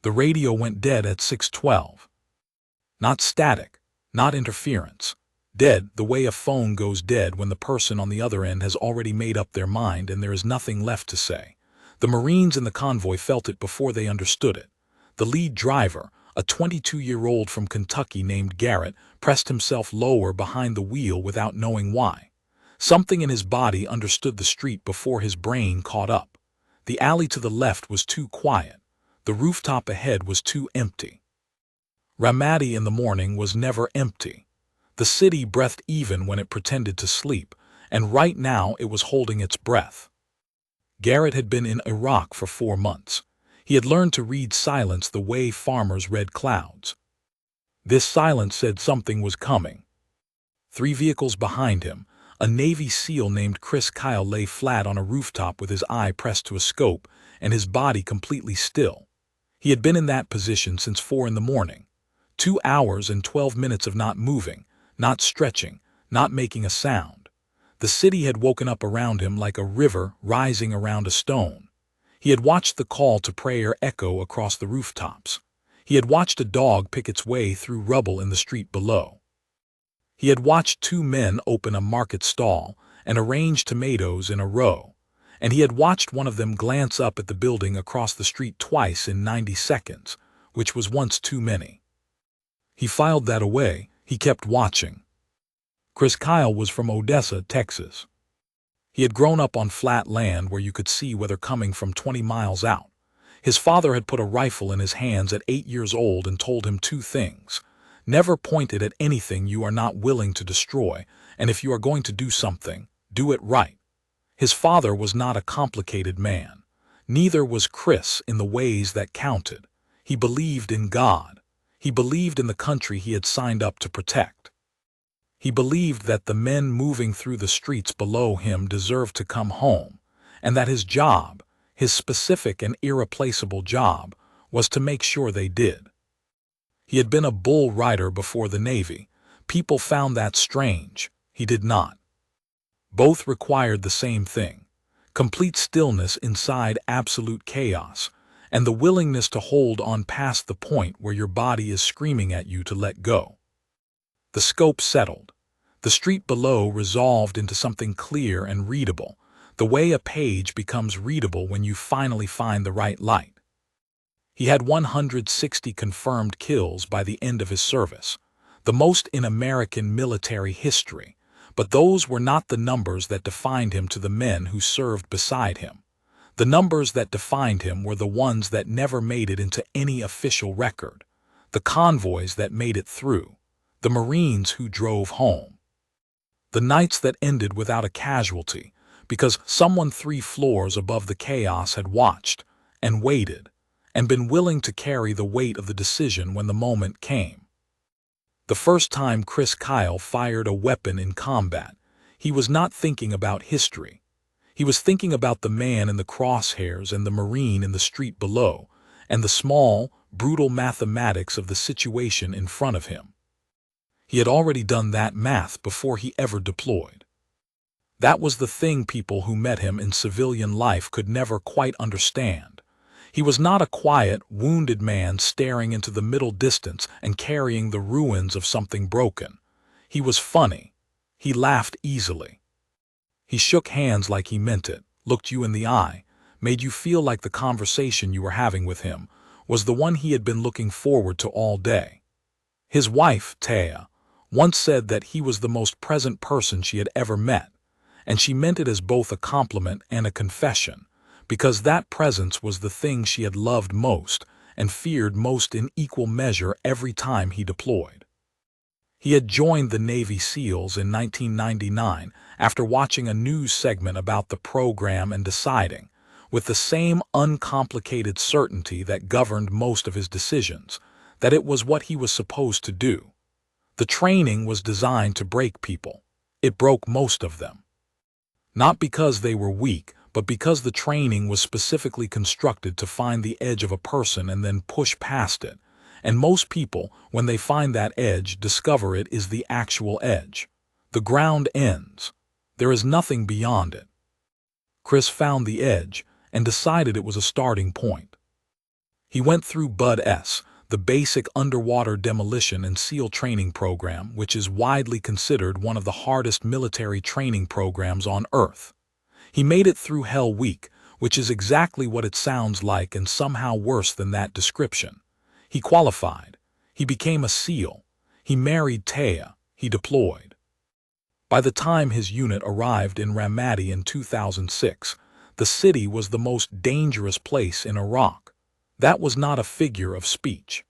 The radio went dead at 6:12. Not static, not interference. Dead the way a phone goes dead when the person on the other end has already made up their mind and there is nothing left to say. The Marines in the convoy felt it before they understood it. The lead driver, a 22-year-old from Kentucky named Garrett, pressed himself lower behind the wheel without knowing why. Something in his body understood the street before his brain caught up. The alley to the left was too quiet. The rooftop ahead was too empty. Ramadi in the morning was never empty. The city breathed even when it pretended to sleep, and right now it was holding its breath. Garrett had been in Iraq for 4 months. He had learned to read silence the way farmers read clouds. This silence said something was coming. 3 vehicles behind him, a Navy SEAL named Chris Kyle lay flat on a rooftop with his eye pressed to a scope and his body completely still. He had been in that position since 4 in the morning. 2 hours and 12 minutes of not moving, not stretching, not making a sound. The city had woken up around him like a river rising around a stone. He had watched the call to prayer echo across the rooftops. He had watched a dog pick its way through rubble in the street below. He had watched 2 men open a market stall and arrange tomatoes in a row, and he had watched one of them glance up at the building across the street twice in 90 seconds, which was once too many. He filed that away. He kept watching. Chris Kyle was from Odessa, Texas. He had grown up on flat land where you could see weather coming from 20 miles out. His father had put a rifle in his hands at 8 years old and told him 2 things. Never point it at anything you are not willing to destroy, and if you are going to do something, do it right. His father was not a complicated man. Neither was Chris in the ways that counted. He believed in God. He believed in the country he had signed up to protect. He believed that the men moving through the streets below him deserved to come home, and that his job, his specific and irreplaceable job, was to make sure they did. He had been a bull rider before the Navy. People found that strange. He did not. Both required the same thing: complete stillness inside absolute chaos, and the willingness to hold on past the point where your body is screaming at you to let go. The scope settled. The street below resolved into something clear and readable, the way a page becomes readable when you finally find the right light. He had 160 confirmed kills by the end of his service, the most in American military history, but those were not the numbers that defined him to the men who served beside him. The numbers that defined him were the ones that never made it into any official record, the convoys that made it through, the Marines who drove home. The nights that ended without a casualty, because someone 3 floors above the chaos had watched and waited and been willing to carry the weight of the decision when the moment came. The first time Chris Kyle fired a weapon in combat, he was not thinking about history. He was thinking about the man in the crosshairs and the Marine in the street below, and the small, brutal mathematics of the situation in front of him. He had already done that math before he ever deployed. That was the thing people who met him in civilian life could never quite understand. He was not a quiet, wounded man staring into the middle distance and carrying the ruins of something broken. He was funny. He laughed easily. He shook hands like he meant it, looked you in the eye, made you feel like the conversation you were having with him was the one he had been looking forward to all day. His wife, Taya, once said that he was the most present person she had ever met, and she meant it as both a compliment and a confession, because that presence was the thing she had loved most and feared most in equal measure every time he deployed. He had joined the Navy SEALs in 1999 after watching a news segment about the program and deciding, with the same uncomplicated certainty that governed most of his decisions, that it was what he was supposed to do. The training was designed to break people. It broke most of them. Not because they were weak, but because the training was specifically constructed to find the edge of a person and then push past it. And most people, when they find that edge, discover it is the actual edge. The ground ends. There is nothing beyond it. Chris found the edge and decided it was a starting point. He went through BUD-S, the Basic Underwater Demolition and SEAL Training Program, which is widely considered one of the hardest military training programs on Earth. He made it through Hell Week, which is exactly what it sounds like and somehow worse than that description. He qualified. He became a SEAL. He married Taya. He deployed. By the time his unit arrived in Ramadi in 2006, the city was the most dangerous place in Iraq. That was not a figure of speech.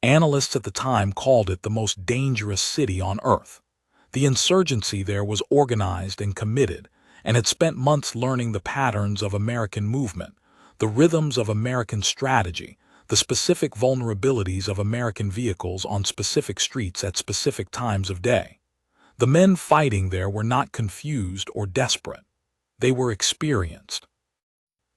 Analysts at the time called it the most dangerous city on Earth. The insurgency there was organized and committed, and had spent months learning the patterns of American movement, the rhythms of American strategy, the specific vulnerabilities of American vehicles on specific streets at specific times of day. The men fighting there were not confused or desperate. They were experienced.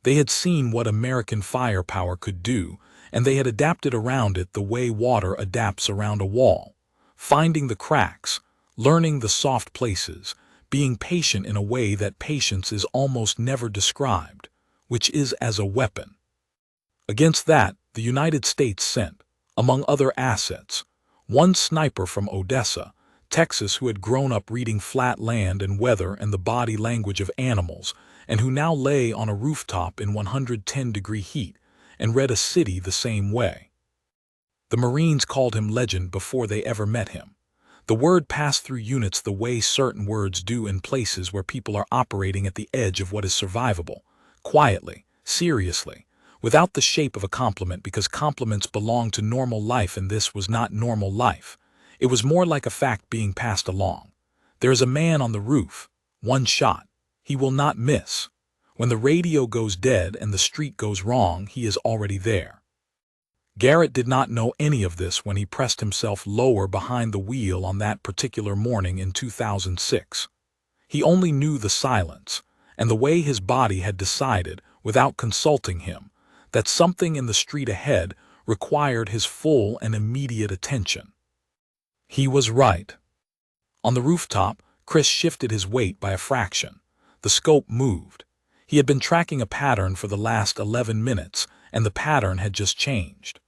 They had seen what American firepower could do, and they had adapted around it the way water adapts around a wall, finding the cracks, learning the soft places, being patient in a way that patience is almost never described, which is as a weapon. Against that, the United States sent, among other assets, one sniper from Odessa, Texas, who had grown up reading flat land and weather and the body language of animals, and who now lay on a rooftop in 110-degree heat and read a city the same way. The Marines called him Legend before they ever met him. The word passed through units the way certain words do in places where people are operating at the edge of what is survivable, quietly, seriously, without the shape of a compliment, because compliments belong to normal life and this was not normal life. It was more like a fact being passed along. There is a man on the roof. One shot. He will not miss. When the radio goes dead and the street goes wrong, he is already there. Garrett did not know any of this when he pressed himself lower behind the wheel on that particular morning in 2006. He only knew the silence, and the way his body had decided, without consulting him, that something in the street ahead required his full and immediate attention. He was right. On the rooftop, Chris shifted his weight by a fraction. The scope moved. He had been tracking a pattern for the last 11 minutes, and the pattern had just changed.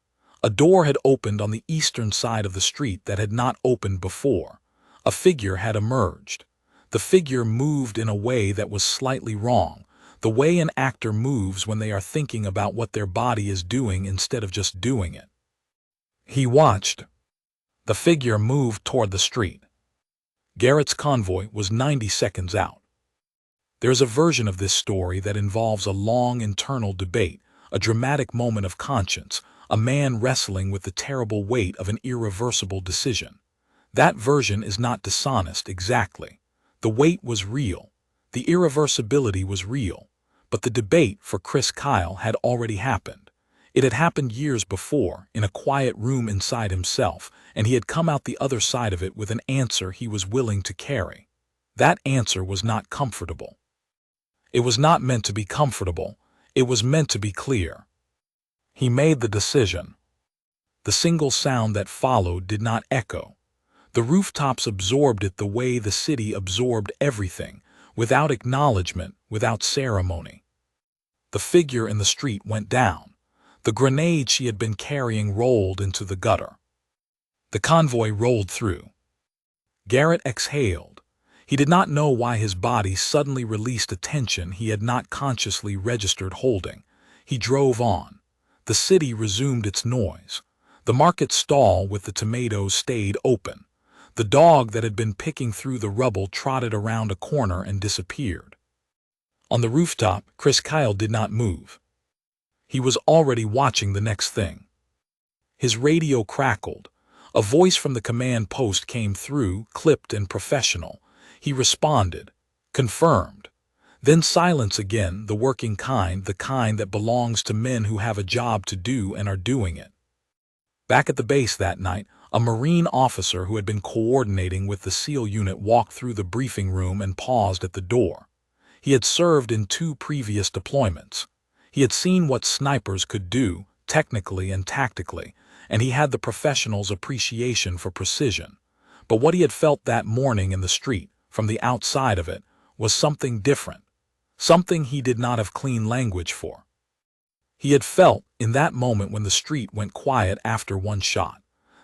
A door had opened on the eastern side of the street that had not opened before. A figure had emerged. The figure moved in a way that was slightly wrong, the way an actor moves when they are thinking about what their body is doing instead of just doing it. He watched. The figure moved toward the street. Garrett's convoy was 90 seconds out. There is a version of this story that involves a long internal debate, a dramatic moment of conscience, a man wrestling with the terrible weight of an irreversible decision. That version is not dishonest exactly. The weight was real. The irreversibility was real. But the debate for Chris Kyle had already happened. It had happened years before, in a quiet room inside himself, and he had come out the other side of it with an answer he was willing to carry. That answer was not comfortable. It was not meant to be comfortable. It was meant to be clear. He made the decision. The single sound that followed did not echo. The rooftops absorbed it the way the city absorbed everything, without acknowledgement, without ceremony. The figure in the street went down. The grenade she had been carrying rolled into the gutter. The convoy rolled through. Garrett exhaled. He did not know why his body suddenly released a tension he had not consciously registered holding. He drove on. The city resumed its noise. The market stall with the tomatoes stayed open. The dog that had been picking through the rubble trotted around a corner and disappeared. On the rooftop, Chris Kyle did not move. He was already watching the next thing. His radio crackled. A voice from the command post came through, clipped and professional. He responded. Confirmed. Then silence again, the working kind, the kind that belongs to men who have a job to do and are doing it. Back at the base that night, a Marine officer who had been coordinating with the SEAL unit walked through the briefing room and paused at the door. He had served in 2 previous deployments. He had seen what snipers could do, technically and tactically, and he had the professional's appreciation for precision. But what he had felt that morning in the street, from the outside of it, was something different, something he did not have clean language for. He had felt, in that moment when the street went quiet after one shot,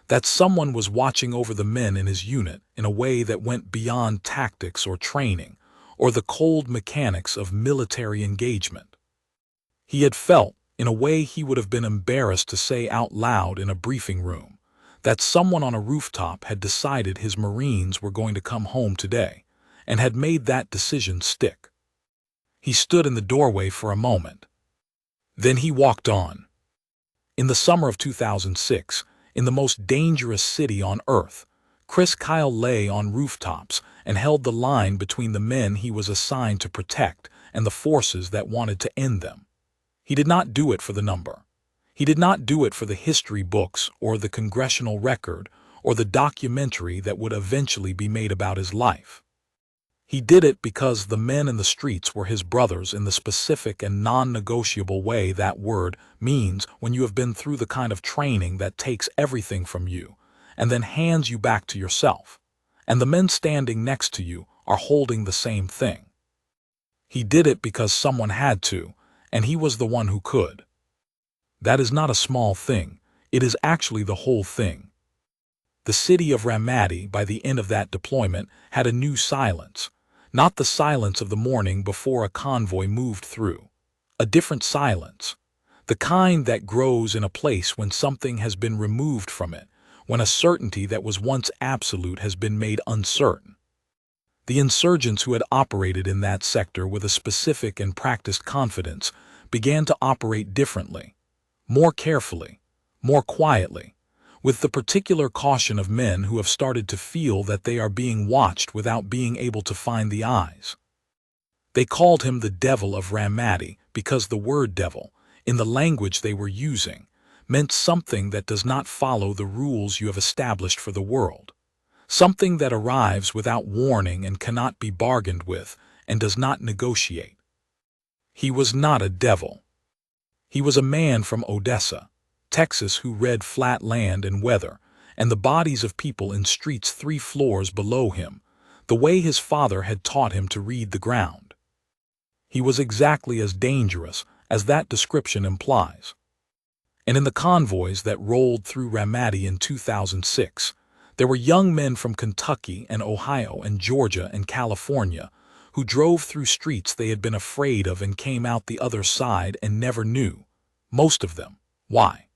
that someone was watching over the men in his unit in a way that went beyond tactics or training, or the cold mechanics of military engagement. He had felt, in a way he would have been embarrassed to say out loud in a briefing room, that someone on a rooftop had decided his Marines were going to come home today, and had made that decision stick. He stood in the doorway for a moment. Then he walked on. In the summer of 2006, in the most dangerous city on Earth, Chris Kyle lay on rooftops and held the line between the men he was assigned to protect and the forces that wanted to end them. He did not do it for the number. He did not do it for the history books or the congressional record or the documentary that would eventually be made about his life. He did it because the men in the streets were his brothers in the specific and non-negotiable way that word means when you have been through the kind of training that takes everything from you and then hands you back to yourself, and the men standing next to you are holding the same thing. He did it because someone had to, and he was the one who could. That is not a small thing, it is actually the whole thing. The city of Ramadi, by the end of that deployment, had a new silence. Not the silence of the morning before a convoy moved through. A different silence. The kind that grows in a place when something has been removed from it, when a certainty that was once absolute has been made uncertain. The insurgents who had operated in that sector with a specific and practiced confidence began to operate differently, more carefully, more quietly, with the particular caution of men who have started to feel that they are being watched without being able to find the eyes. They called him the devil of Ramadi because the word devil, in the language they were using, meant something that does not follow the rules you have established for the world, something that arrives without warning and cannot be bargained with and does not negotiate. He was not a devil. He was a man from Odessa, Texas, who read flat land and weather, and the bodies of people in streets 3 floors below him, the way his father had taught him to read the ground. He was exactly as dangerous as that description implies. And in the convoys that rolled through Ramadi in 2006, there were young men from Kentucky and Ohio and Georgia and California who drove through streets they had been afraid of and came out the other side and never knew, most of them, why.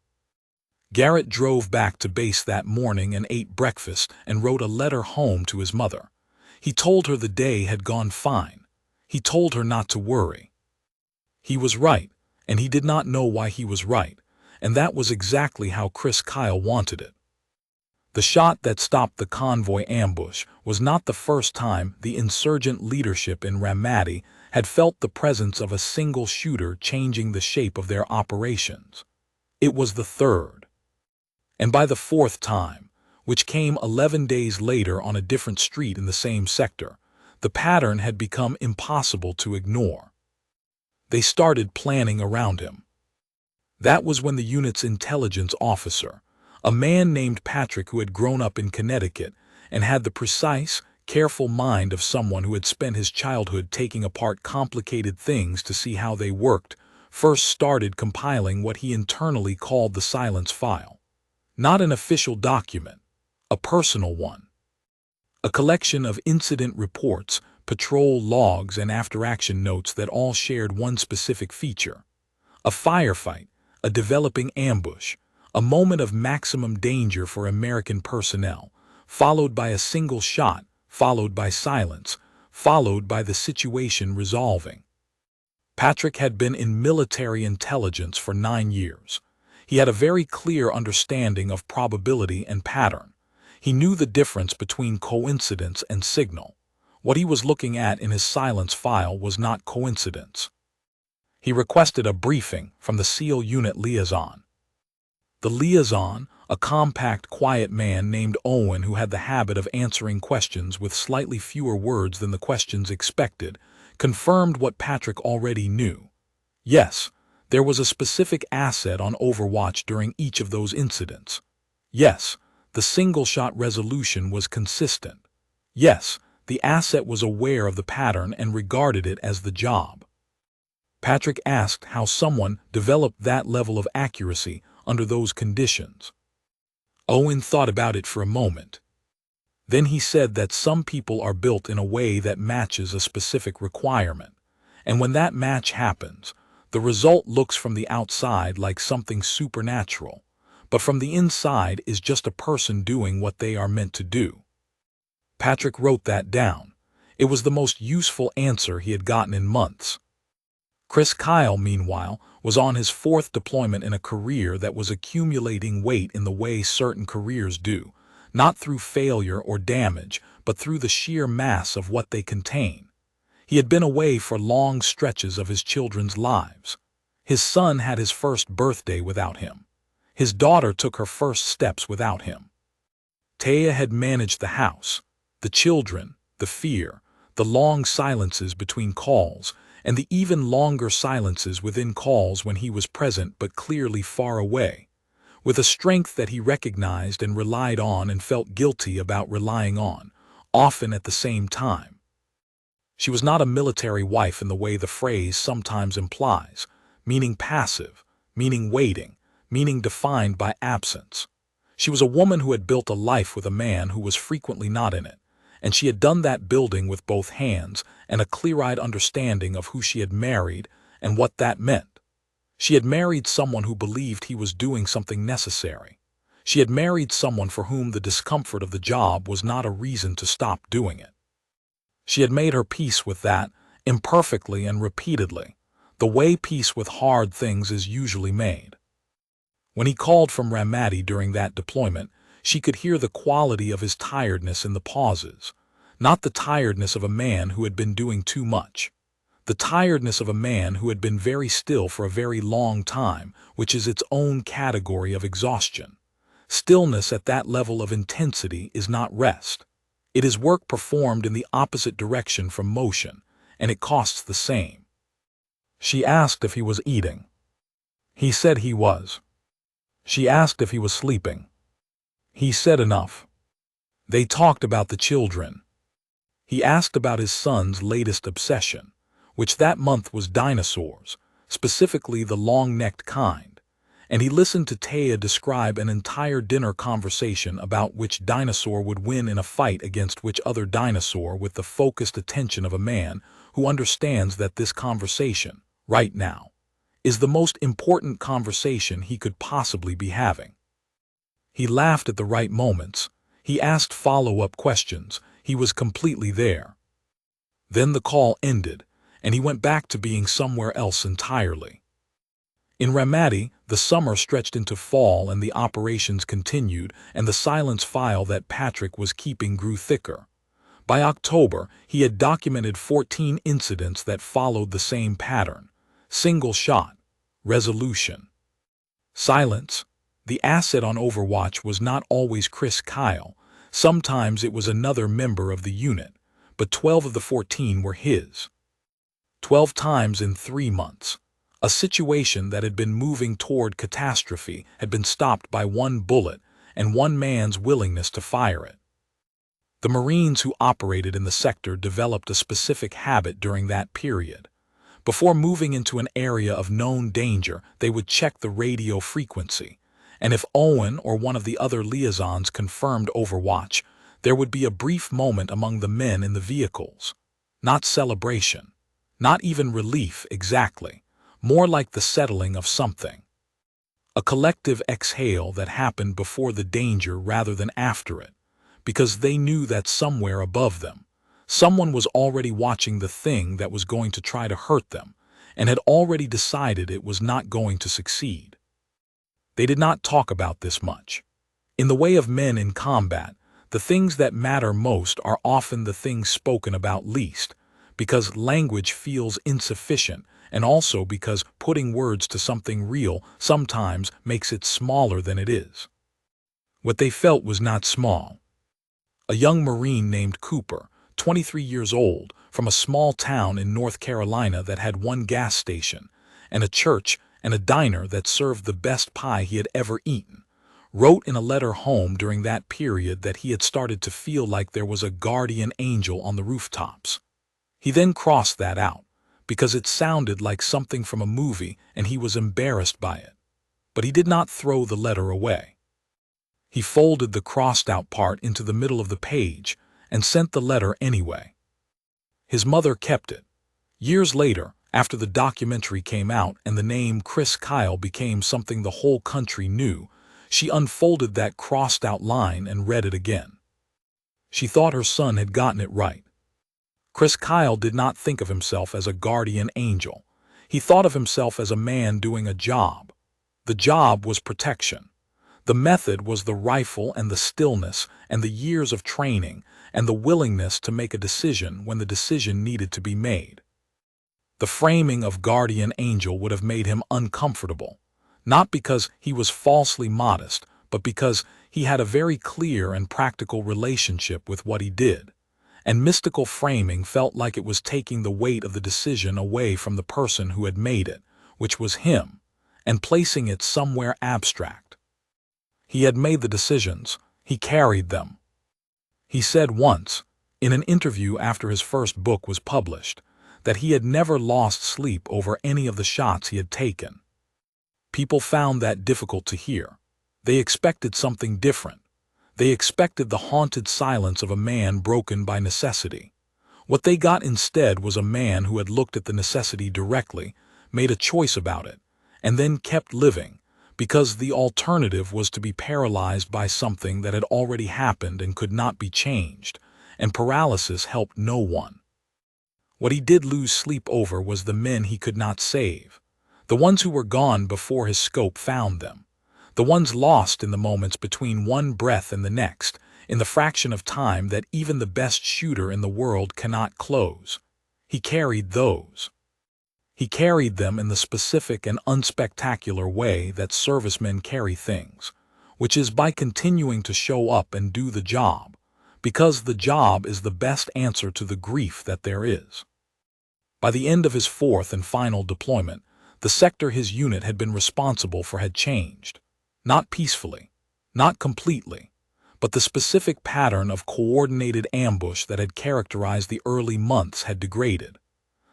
Garrett drove back to base that morning and ate breakfast and wrote a letter home to his mother. He told her the day had gone fine. He told her not to worry. He was right, and he did not know why he was right, and that was exactly how Chris Kyle wanted it. The shot that stopped the convoy ambush was not the first time the insurgent leadership in Ramadi had felt the presence of a single shooter changing the shape of their operations. It was the third. And by the fourth time, which came 11 days later on a different street in the same sector, the pattern had become impossible to ignore. They started planning around him. That was when the unit's intelligence officer, a man named Patrick who had grown up in Connecticut and had the precise, careful mind of someone who had spent his childhood taking apart complicated things to see how they worked, first started compiling what he internally called the silence file. Not an official document, a personal one. A collection of incident reports, patrol logs, and after-action notes that all shared one specific feature. A firefight, a developing ambush, a moment of maximum danger for American personnel, followed by a single shot, followed by silence, followed by the situation resolving. Patrick had been in military intelligence for 9 years. He had a very clear understanding of probability and pattern. He knew the difference between coincidence and signal. What he was looking at in his silence file was not coincidence. He requested a briefing from the SEAL unit liaison. The liaison, a compact, quiet man named Owen who had the habit of answering questions with slightly fewer words than the questions expected, confirmed what Patrick already knew. Yes, there was a specific asset on Overwatch during each of those incidents. Yes, the single-shot resolution was consistent. Yes, the asset was aware of the pattern and regarded it as the job. Patrick asked how someone developed that level of accuracy under those conditions. Owen thought about it for a moment. Then he said that some people are built in a way that matches a specific requirement, and when that match happens, the result looks from the outside like something supernatural, but from the inside is just a person doing what they are meant to do. Patrick wrote that down. It was the most useful answer he had gotten in months. Chris Kyle, meanwhile, was on his 4th deployment in a career that was accumulating weight in the way certain careers do, not through failure or damage, but through the sheer mass of what they contain. He had been away for long stretches of his children's lives. His son had his first birthday without him. His daughter took her first steps without him. Taya had managed the house, the children, the fear, the long silences between calls, and the even longer silences within calls when he was present but clearly far away, with a strength that he recognized and relied on and felt guilty about relying on, often at the same time. She was not a military wife in the way the phrase sometimes implies, meaning passive, meaning waiting, meaning defined by absence. She was a woman who had built a life with a man who was frequently not in it, and she had done that building with both hands and a clear-eyed understanding of who she had married and what that meant. She had married someone who believed he was doing something necessary. She had married someone for whom the discomfort of the job was not a reason to stop doing it. She had made her peace with that, imperfectly and repeatedly, the way peace with hard things is usually made. When he called from Ramadi during that deployment, she could hear the quality of his tiredness in the pauses, not the tiredness of a man who had been doing too much. The tiredness of a man who had been very still for a very long time, which is its own category of exhaustion. Stillness at that level of intensity is not rest. It is work performed in the opposite direction from motion, and it costs the same. She asked if he was eating. He said he was. She asked if he was sleeping. He said enough. They talked about the children. He asked about his son's latest obsession, which that month was dinosaurs, specifically the long-necked kind, and he listened to Taya describe an entire dinner conversation about which dinosaur would win in a fight against which other dinosaur with the focused attention of a man who understands that this conversation, right now, is the most important conversation he could possibly be having. He laughed at the right moments. He asked follow-up questions. He was completely there. Then the call ended, and he went back to being somewhere else entirely. In Ramadi, the summer stretched into fall and the operations continued, and the silence file that Patrick was keeping grew thicker. By October, he had documented 14 incidents that followed the same pattern. Single shot. Resolution. Silence. The asset on Overwatch was not always Chris Kyle. Sometimes it was another member of the unit, but 12 of the 14 were his. 12 times in 3 months. A situation that had been moving toward catastrophe had been stopped by one bullet and one man's willingness to fire it. The Marines who operated in the sector developed a specific habit during that period. Before moving into an area of known danger, they would check the radio frequency, and if Owen or one of the other liaisons confirmed Overwatch, there would be a brief moment among the men in the vehicles. Not celebration, not even relief exactly, more like the settling of something. A collective exhale that happened before the danger rather than after it, because they knew that somewhere above them, someone was already watching the thing that was going to try to hurt them, and had already decided it was not going to succeed. They did not talk about this much. In the way of men in combat, the things that matter most are often the things spoken about least, because language feels insufficient, and also because putting words to something real sometimes makes it smaller than it is. What they felt was not small. A young Marine named Cooper, 23 years old, from a small town in North Carolina that had one gas station, and a church and a diner that served the best pie he had ever eaten, wrote in a letter home during that period that he had started to feel like there was a guardian angel on the rooftops. He then crossed that out, because it sounded like something from a movie and he was embarrassed by it. But he did not throw the letter away. He folded the crossed-out part into the middle of the page and sent the letter anyway. His mother kept it. Years later, after the documentary came out and the name Chris Kyle became something the whole country knew, she unfolded that crossed-out line and read it again. She thought her son had gotten it right. Chris Kyle did not think of himself as a guardian angel. He thought of himself as a man doing a job. The job was protection. The method was the rifle and the stillness and the years of training and the willingness to make a decision when the decision needed to be made. The framing of guardian angel would have made him uncomfortable, not because he was falsely modest, but because he had a very clear and practical relationship with what he did. And mystical framing felt like it was taking the weight of the decision away from the person who had made it, which was him, and placing it somewhere abstract. He had made the decisions. He carried them. He said once, in an interview after his first book was published, that he had never lost sleep over any of the shots he had taken. People found that difficult to hear. They expected something different. They expected the haunted silence of a man broken by necessity. What they got instead was a man who had looked at the necessity directly, made a choice about it, and then kept living, because the alternative was to be paralyzed by something that had already happened and could not be changed, and paralysis helped no one. What he did lose sleep over was the men he could not save, the ones who were gone before his scope found them. The ones lost in the moments between one breath and the next, in the fraction of time that even the best shooter in the world cannot close. He carried those. He carried them in the specific and unspectacular way that servicemen carry things, which is by continuing to show up and do the job, because the job is the best answer to the grief that there is. By the end of his fourth and final deployment, the sector his unit had been responsible for had changed. Not peacefully, not completely, but the specific pattern of coordinated ambush that had characterized the early months had degraded.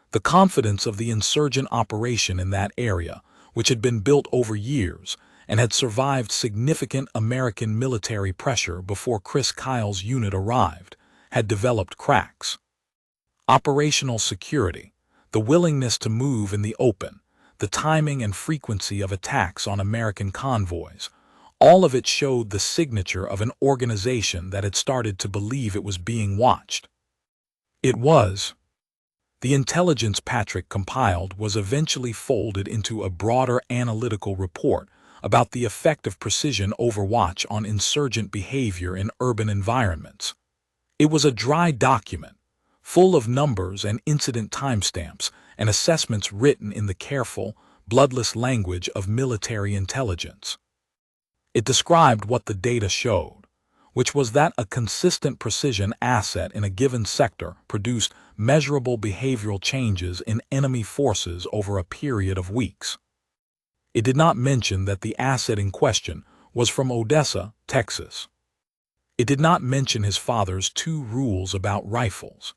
The confidence of the insurgent operation in that area, which had been built over years and had survived significant American military pressure before Chris Kyle's unit arrived, had developed cracks. Operational security, the willingness to move in the open, the timing and frequency of attacks on American convoys, all of it showed the signature of an organization that had started to believe it was being watched. It was. The intelligence Patrick compiled was eventually folded into a broader analytical report about the effect of precision overwatch on insurgent behavior in urban environments. It was a dry document, full of numbers and incident timestamps and assessments written in the careful, bloodless language of military intelligence. It described what the data showed, which was that a consistent precision asset in a given sector produced measurable behavioral changes in enemy forces over a period of weeks. It did not mention that the asset in question was from Odessa, Texas. It did not mention his father's 2 rules about rifles.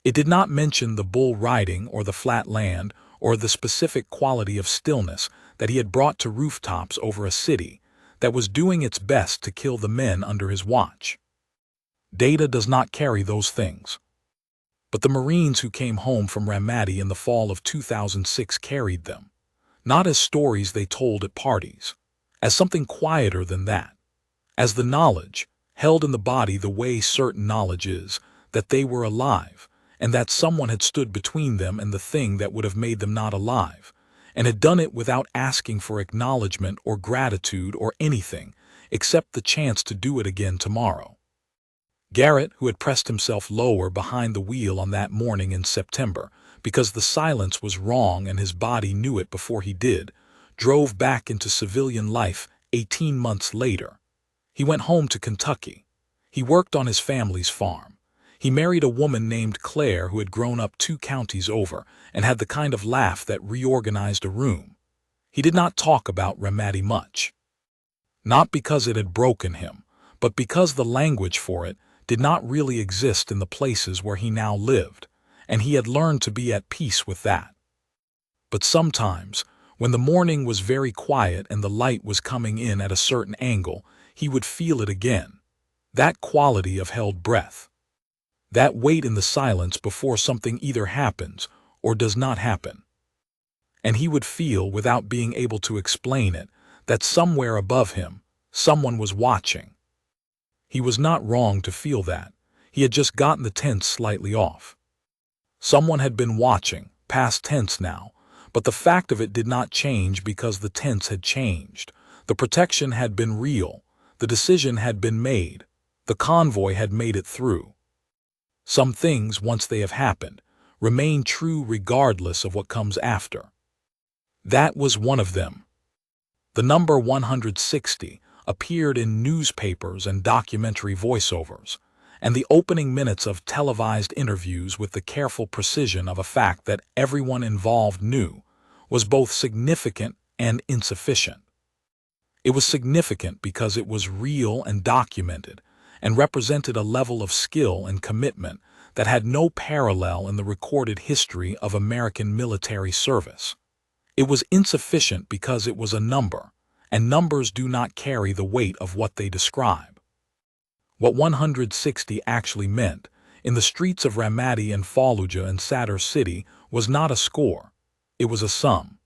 It did not mention the bull riding or the flat land or the specific quality of stillness that he had brought to rooftops over a city that was doing its best to kill the men under his watch. Data does not carry those things. But the Marines who came home from Ramadi in the fall of 2006 carried them, not as stories they told at parties, as something quieter than that, as the knowledge, held in the body the way certain knowledge is, that they were alive, and that someone had stood between them and the thing that would have made them not alive, and had done it without asking for acknowledgement or gratitude or anything, except the chance to do it again tomorrow. Garrett, who had pressed himself lower behind the wheel on that morning in September, because the silence was wrong and his body knew it before he did, drove back into civilian life 18 months later. He went home to Kentucky. He worked on his family's farm. He married a woman named Claire who had grown up 2 counties over and had the kind of laugh that reorganized a room. He did not talk about Ramadi much. Not because it had broken him, but because the language for it did not really exist in the places where he now lived, and he had learned to be at peace with that. But sometimes, when the morning was very quiet and the light was coming in at a certain angle, he would feel it again. That quality of held breath. That wait in the silence before something either happens or does not happen. And he would feel, without being able to explain it, that somewhere above him, someone was watching. He was not wrong to feel that. He had just gotten the tense slightly off. Someone had been watching, past tense now, but the fact of it did not change because the tense had changed. The protection had been real. The decision had been made. The convoy had made it through. Some things, once they have happened, remain true regardless of what comes after. That was one of them. The number 160 appeared in newspapers and documentary voiceovers, and the opening minutes of televised interviews with the careful precision of a fact that everyone involved knew was both significant and insufficient. It was significant because it was real and documented, and represented a level of skill and commitment that had no parallel in the recorded history of American military service. It was insufficient because it was a number, and numbers do not carry the weight of what they describe. What 160 actually meant, in the streets of Ramadi and Fallujah and Sadr City, was not a score. It was a sum.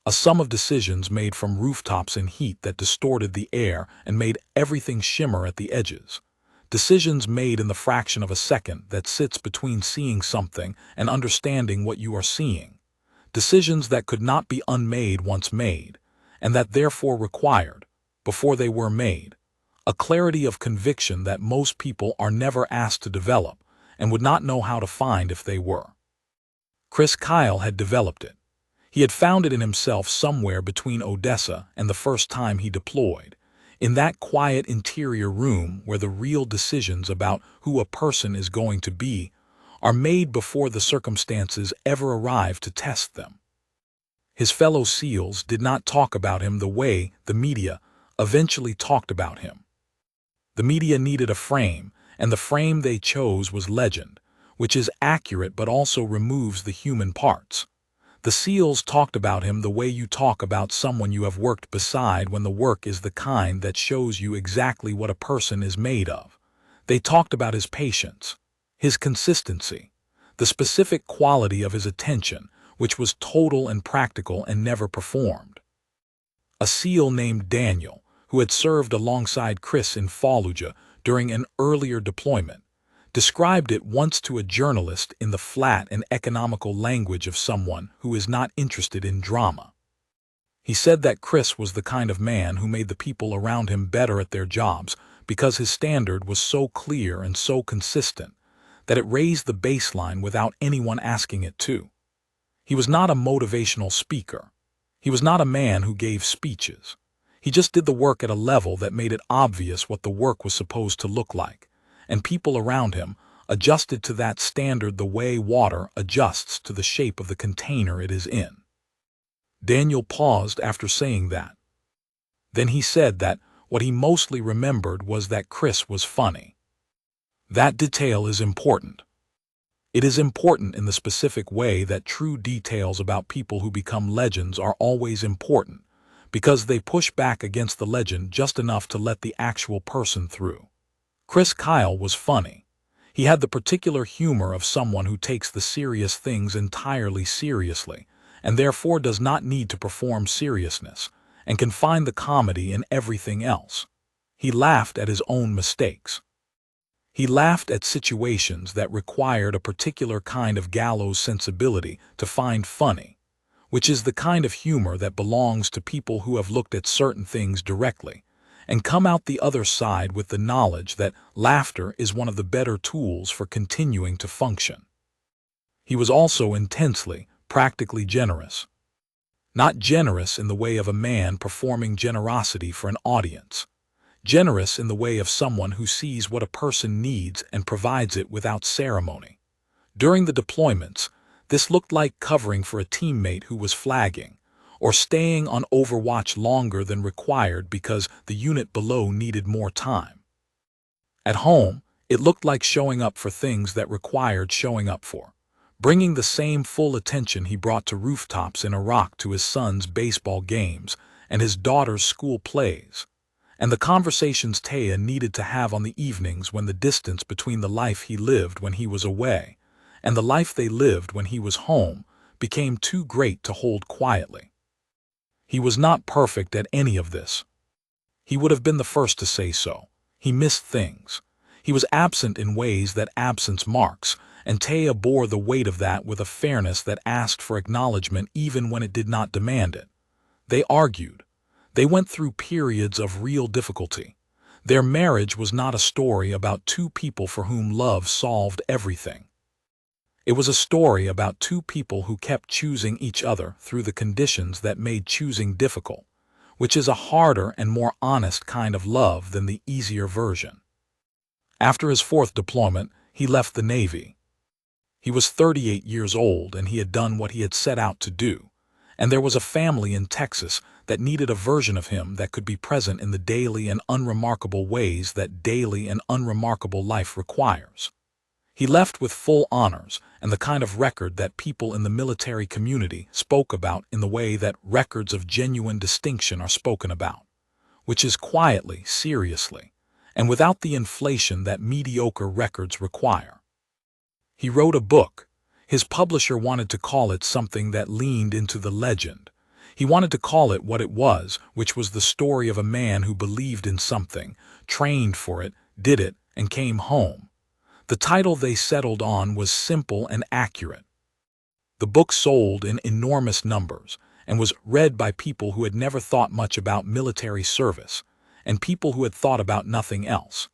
A sum of decisions made from rooftops in heat that distorted the air and made everything shimmer at the edges. Decisions made in the fraction of a second that sits between seeing something and understanding what you are seeing. Decisions that could not be unmade once made, and that therefore required, before they were made, a clarity of conviction that most people are never asked to develop and would not know how to find if they were. Chris Kyle had developed it. He had found it in himself somewhere between Odessa and the first time he deployed, in that quiet interior room where the real decisions about who a person is going to be are made before the circumstances ever arrive to test them. His fellow SEALs did not talk about him the way the media eventually talked about him. The media needed a frame, and the frame they chose was legend, which is accurate but also removes the human parts. The SEALs talked about him the way you talk about someone you have worked beside when the work is the kind that shows you exactly what a person is made of. They talked about his patience, his consistency, the specific quality of his attention, which was total and practical and never performed. A SEAL named Daniel, who had served alongside Chris in Fallujah during an earlier deployment, described it once to a journalist in the flat and economical language of someone who is not interested in drama. He said that Chris was the kind of man who made the people around him better at their jobs because his standard was so clear and so consistent that it raised the baseline without anyone asking it to. He was not a motivational speaker. He was not a man who gave speeches. He just did the work at a level that made it obvious what the work was supposed to look like, and people around him adjusted to that standard the way water adjusts to the shape of the container it is in. Daniel paused after saying that. Then he said that what he mostly remembered was that Chris was funny. That detail is important. It is important in the specific way that true details about people who become legends are always important, because they push back against the legend just enough to let the actual person through. Chris Kyle was funny. He had the particular humor of someone who takes the serious things entirely seriously, and therefore does not need to perform seriousness, and can find the comedy in everything else. He laughed at his own mistakes. He laughed at situations that required a particular kind of gallows sensibility to find funny, which is the kind of humor that belongs to people who have looked at certain things directly and come out the other side with the knowledge that laughter is one of the better tools for continuing to function. He was also intensely, practically generous. Not generous in the way of a man performing generosity for an audience. Generous in the way of someone who sees what a person needs and provides it without ceremony. During the deployments, this looked like covering for a teammate who was flagging, or staying on overwatch longer than required because the unit below needed more time. At home, it looked like showing up for things that required showing up for. bringing the same full attention he brought to rooftops in Iraq to his son's baseball games and his daughter's school plays, and the conversations Taya needed to have on the evenings when the distance between the life he lived when he was away and the life they lived when he was home became too great to hold quietly. He was not perfect at any of this. He would have been the first to say so. He missed things. He was absent in ways that absence marks, and Taya bore the weight of that with a fairness that asked for acknowledgement even when it did not demand it. They argued. They went through periods of real difficulty. Their marriage was not a story about two people for whom love solved everything. It was a story about two people who kept choosing each other through the conditions that made choosing difficult, which is a harder and more honest kind of love than the easier version. After his 4th deployment, he left the Navy. He was 38 years old and he had done what he had set out to do, and there was a family in Texas that needed a version of him that could be present in the daily and unremarkable ways that daily and unremarkable life requires. He left with full honors and the kind of record that people in the military community spoke about in the way that records of genuine distinction are spoken about, which is quietly, seriously, and without the inflation that mediocre records require. He wrote a book. His publisher wanted to call it something that leaned into the legend. He wanted to call it what it was, which was the story of a man who believed in something, trained for it, did it, and came home. The title they settled on was simple and accurate. The book sold in enormous numbers and was read by people who had never thought much about military service and people who had thought about nothing else.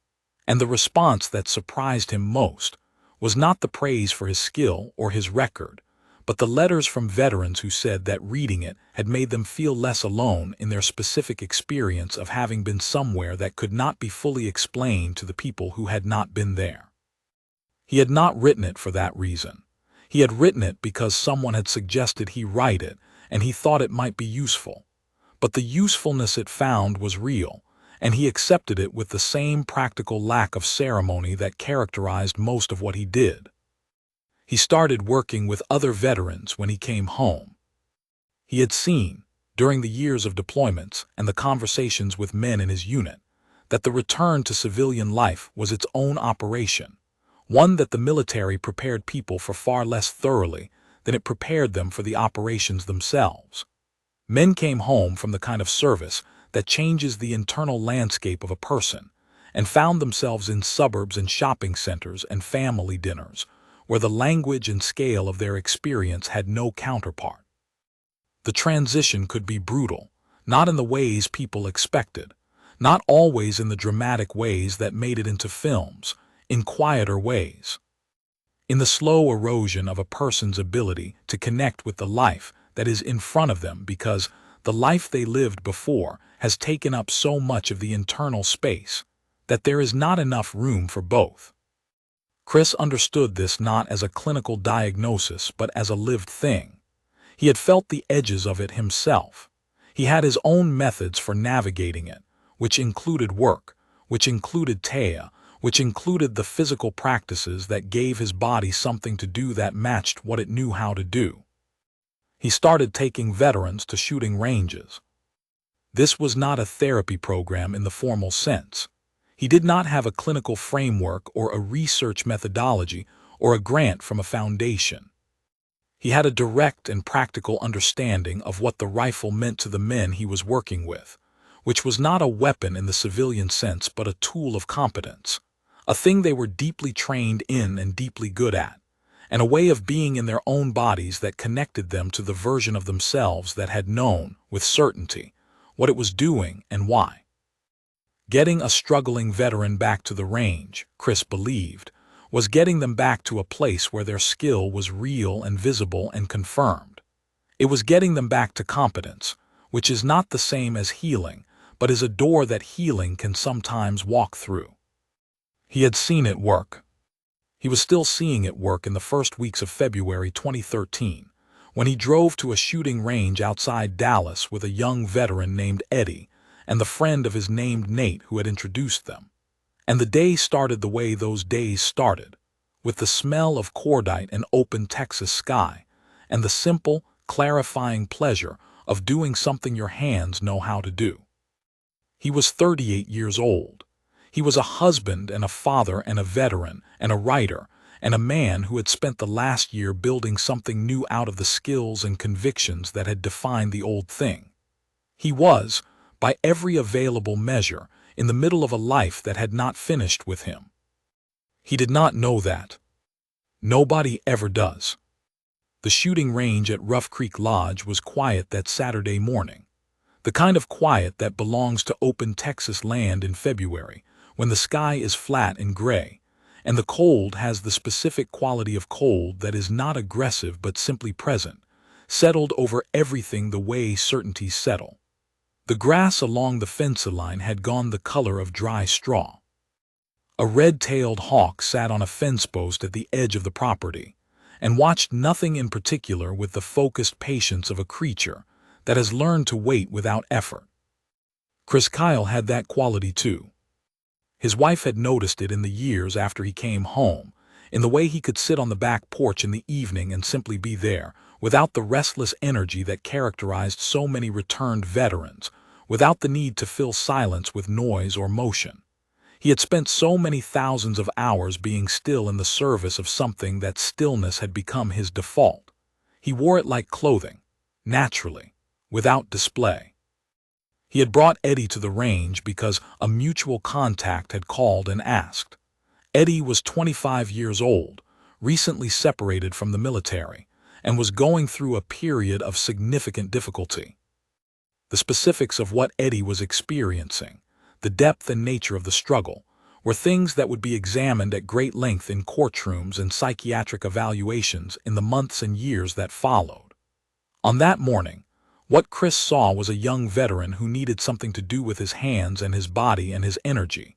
And the response that surprised him most was not the praise for his skill or his record, but the letters from veterans who said that reading it had made them feel less alone in their specific experience of having been somewhere that could not be fully explained to the people who had not been there. He had not written it for that reason. He had written it because someone had suggested he write it, and he thought it might be useful. But the usefulness it found was real, and he accepted it with the same practical lack of ceremony that characterized most of what he did. He started working with other veterans when he came home. He had seen, during the years of deployments and the conversations with men in his unit, that the return to civilian life was its own operation, one that the military prepared people for far less thoroughly than it prepared them for the operations themselves. Men came home from the kind of service that changes the internal landscape of a person and found themselves in suburbs and shopping centers and family dinners, where the language and scale of their experience had no counterpart. The transition could be brutal, not in the ways people expected, not always in the dramatic ways that made it into films, in quieter ways. In the slow erosion of a person's ability to connect with the life that is in front of them because the life they lived before has taken up so much of the internal space that there is not enough room for both. Chris understood this not as a clinical diagnosis but as a lived thing. He had felt the edges of it himself. He had his own methods for navigating it, which included work, which included Taya, which included the physical practices that gave his body something to do that matched what it knew how to do. He started taking veterans to shooting ranges. This was not a therapy program in the formal sense. He did not have a clinical framework or a research methodology or a grant from a foundation. He had a direct and practical understanding of what the rifle meant to the men he was working with, which was not a weapon in the civilian sense but a tool of competence, a thing they were deeply trained in and deeply good at, and a way of being in their own bodies that connected them to the version of themselves that had known, with certainty, what it was doing and why. Getting a struggling veteran back to the range, Chris believed, was getting them back to a place where their skill was real and visible and confirmed. It was getting them back to competence, which is not the same as healing, but is a door that healing can sometimes walk through. He had seen it work. He was still seeing it work in the first weeks of February 2013, when he drove to a shooting range outside Dallas with a young veteran named Eddie and the friend of his named Nate who had introduced them. And the day started the way those days started, with the smell of cordite and open Texas sky, and the simple, clarifying pleasure of doing something your hands know how to do. He was 38 years old. He was a husband and a father and a veteran and a writer and a man who had spent the last year building something new out of the skills and convictions that had defined the old thing. He was, by every available measure, in the middle of a life that had not finished with him. He did not know that. Nobody ever does. The shooting range at Rough Creek Lodge was quiet that Saturday morning. The kind of quiet that belongs to open Texas land in February, when the sky is flat and gray, and the cold has the specific quality of cold that is not aggressive but simply present, settled over everything the way certainties settle. The grass along the fence line had gone the color of dry straw. A red-tailed hawk sat on a fence post at the edge of the property, and watched nothing in particular with the focused patience of a creature that has learned to wait without effort. Chris Kyle had that quality too. His wife had noticed it in the years after he came home, in the way he could sit on the back porch in the evening and simply be there, without the restless energy that characterized so many returned veterans, without the need to fill silence with noise or motion. He had spent so many thousands of hours being still in the service of something that stillness had become his default. He wore it like clothing, naturally, without display. He had brought Eddie to the range because a mutual contact had called and asked. Eddie was 25 years old, recently separated from the military, and was going through a period of significant difficulty. The specifics of what Eddie was experiencing, the depth and nature of the struggle, were things that would be examined at great length in courtrooms and psychiatric evaluations in the months and years that followed. On that morning, what Chris saw was a young veteran who needed something to do with his hands and his body and his energy,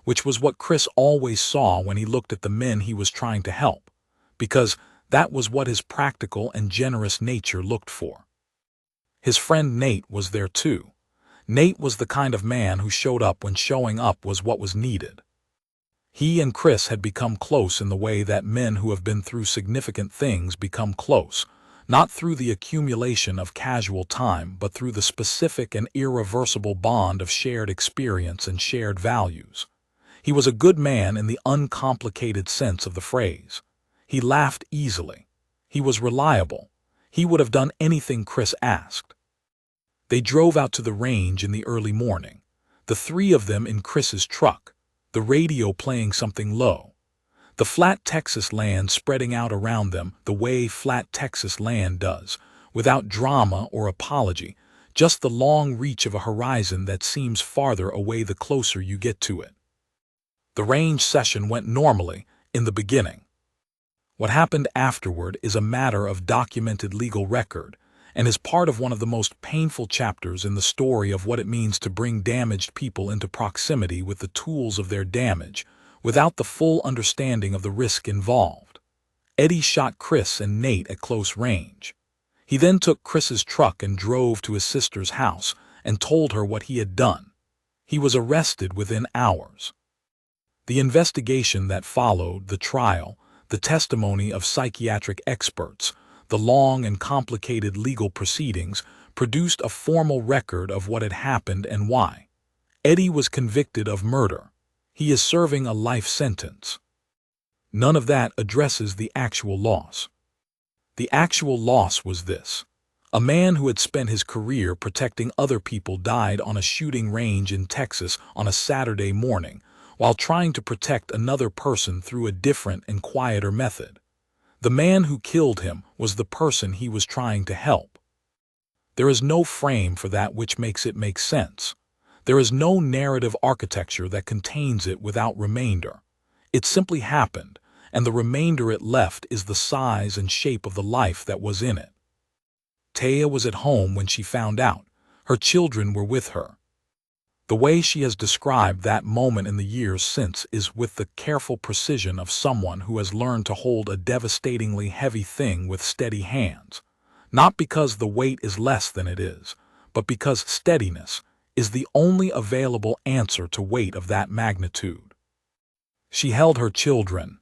which was what Chris always saw when he looked at the men he was trying to help, because that was what his practical and generous nature looked for. His friend Nate was there too. Nate was the kind of man who showed up when showing up was what was needed. He and Chris had become close in the way that men who have been through significant things become close, not through the accumulation of casual time but through the specific and irreversible bond of shared experience and shared values. He was a good man in the uncomplicated sense of the phrase. He laughed easily. He was reliable. He would have done anything Chris asked. They drove out to the range in the early morning, the three of them in Chris's truck, the radio playing something low. The flat Texas land spreading out around them the way flat Texas land does, without drama or apology, just the long reach of a horizon that seems farther away the closer you get to it. The range session went normally in the beginning. What happened afterward is a matter of documented legal record, and is part of one of the most painful chapters in the story of what it means to bring damaged people into proximity with the tools of their damage, without the full understanding of the risk involved. Eddie shot Chris and Nate at close range. He then took Chris's truck and drove to his sister's house and told her what he had done. He was arrested within hours. The investigation that followed, the trial, the testimony of psychiatric experts, the long and complicated legal proceedings produced a formal record of what had happened and why. Eddie was convicted of murder. He is serving a life sentence. None of that addresses the actual loss. The actual loss was this. A man who had spent his career protecting other people died on a shooting range in Texas on a Saturday morning while trying to protect another person through a different and quieter method. The man who killed him was the person he was trying to help. There is no frame for that which makes it make sense. There is no narrative architecture that contains it without remainder. It simply happened, and the remainder it left is the size and shape of the life that was in it. Taya was at home when she found out. Her children were with her. The way she has described that moment in the years since is with the careful precision of someone who has learned to hold a devastatingly heavy thing with steady hands, not because the weight is less than it is, but because steadiness is the only available answer to weight of that magnitude. She held her children.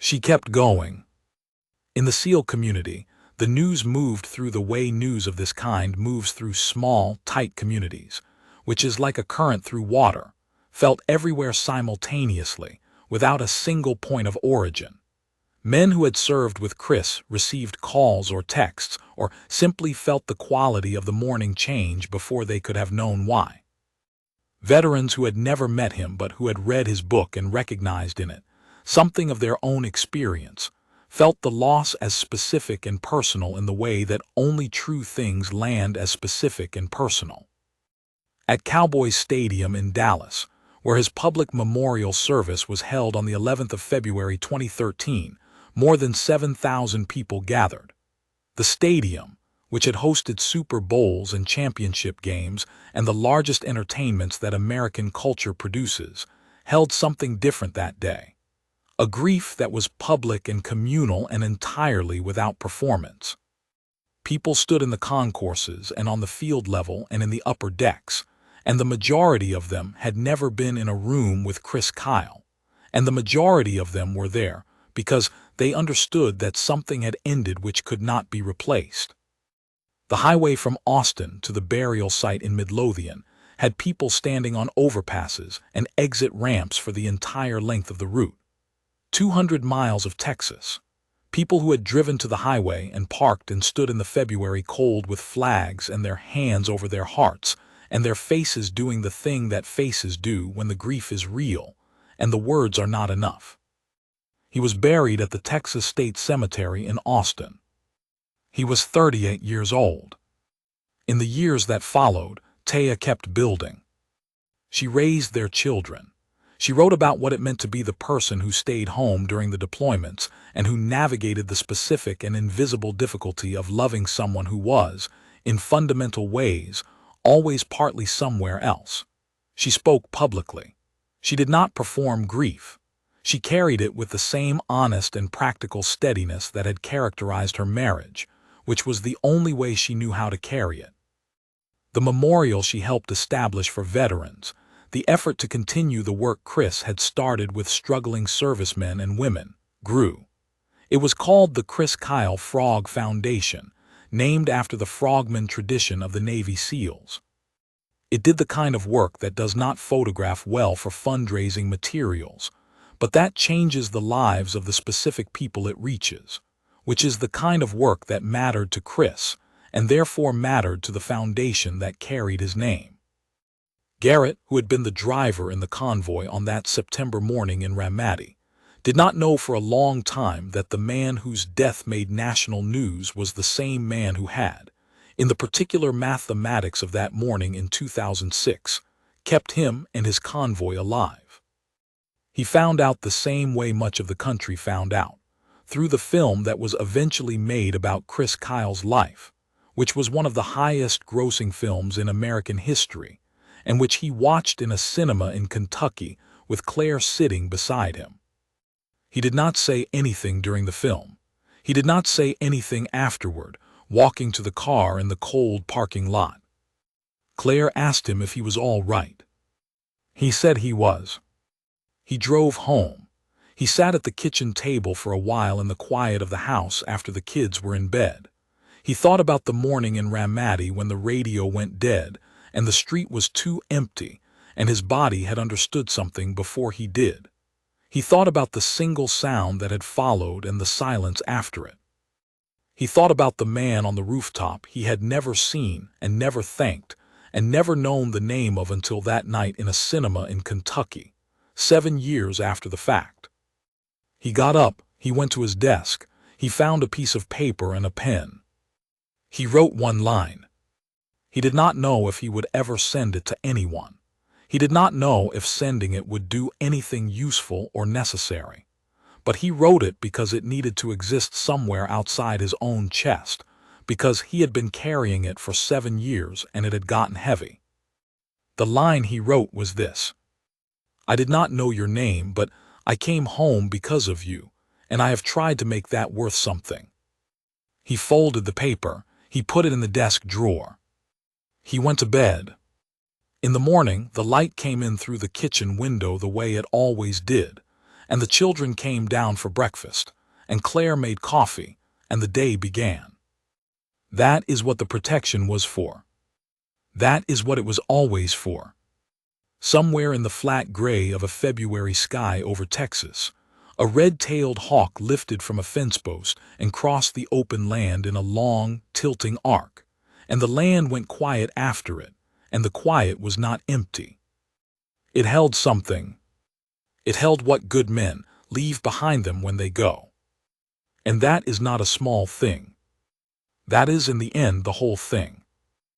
She kept going. In the SEAL community, the news moved through the way news of this kind moves through small, tight communities, which is like a current through water, felt everywhere simultaneously, without a single point of origin. Men who had served with Chris received calls or texts, or simply felt the quality of the morning change before they could have known why. Veterans who had never met him but who had read his book and recognized in it something of their own experience, felt the loss as specific and personal in the way that only true things land as specific and personal. At Cowboys Stadium in Dallas, where his public memorial service was held on the 11th of February 2013, more than 7,000 people gathered. The stadium, which had hosted Super Bowls and championship games and the largest entertainments that American culture produces, held something different that day. A grief that was public and communal and entirely without performance. People stood in the concourses and on the field level and in the upper decks, and the majority of them had never been in a room with Chris Kyle, and the majority of them were there because they understood that something had ended which could not be replaced. The highway from Austin to the burial site in Midlothian had people standing on overpasses and exit ramps for the entire length of the route. 200 miles of Texas. People who had driven to the highway and parked and stood in the February cold with flags and their hands over their hearts, and their faces doing the thing that faces do when the grief is real, and the words are not enough. He was buried at the Texas State Cemetery in Austin. He was 38 years old. In the years that followed, Taya kept building. She raised their children. She wrote about what it meant to be the person who stayed home during the deployments and who navigated the specific and invisible difficulty of loving someone who was, in fundamental ways, always partly somewhere else. She spoke publicly. She did not perform grief. She carried it with the same honest and practical steadiness that had characterized her marriage, which was the only way she knew how to carry it. The memorial she helped establish for veterans, the effort to continue the work Chris had started with struggling servicemen and women, grew. It was called the Chris Kyle Frog Foundation, named after the frogman tradition of the Navy SEALs. It did the kind of work that does not photograph well for fundraising materials, but that changes the lives of the specific people it reaches, which is the kind of work that mattered to Chris, and therefore mattered to the foundation that carried his name. Garrett, who had been the driver in the convoy on that September morning in Ramadi, did not know for a long time that the man whose death made national news was the same man who had, in the particular mathematics of that morning in 2006, kept him and his convoy alive. He found out the same way much of the country found out, through the film that was eventually made about Chris Kyle's life, which was one of the highest-grossing films in American history, and which he watched in a cinema in Kentucky with Claire sitting beside him. He did not say anything during the film. He did not say anything afterward, walking to the car in the cold parking lot. Claire asked him if he was all right. He said he was. He drove home. He sat at the kitchen table for a while in the quiet of the house after the kids were in bed. He thought about the morning in Ramadi when the radio went dead and the street was too empty, and his body had understood something before he did. He thought about the single sound that had followed and the silence after it. He thought about the man on the rooftop he had never seen and never thanked and never known the name of until that night in a cinema in Kentucky, 7 years after the fact. He got up, he went to his desk, he found a piece of paper and a pen. He wrote one line. He did not know if he would ever send it to anyone. He did not know if sending it would do anything useful or necessary. But he wrote it because it needed to exist somewhere outside his own chest, because he had been carrying it for 7 years and it had gotten heavy. The line he wrote was this: "I did not know your name, but I came home because of you, and I have tried to make that worth something." He folded the paper. He put it in the desk drawer. He went to bed. In the morning, the light came in through the kitchen window the way it always did, and the children came down for breakfast, and Claire made coffee, and the day began. That is what the protection was for. That is what it was always for. Somewhere in the flat gray of a February sky over Texas, a red-tailed hawk lifted from a fence post and crossed the open land in a long, tilting arc, and the land went quiet after it, and the quiet was not empty. It held something. It held what good men leave behind them when they go. And that is not a small thing. That is, in the end, the whole thing.